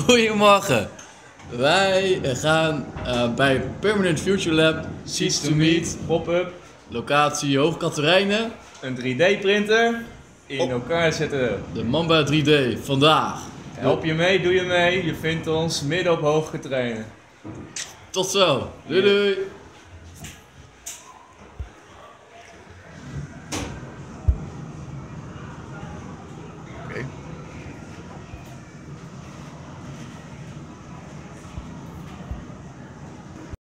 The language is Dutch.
Goedemorgen. Wij gaan bij Permanent Future Lab Seeds to Meet pop-up, locatie Hoog Catharijnen. een 3D printer in elkaar zetten. De Mamba 3D vandaag. Help je mee, doe je mee. Je vindt ons midden op Hoog Catharijnen. Tot zo. Doei doei.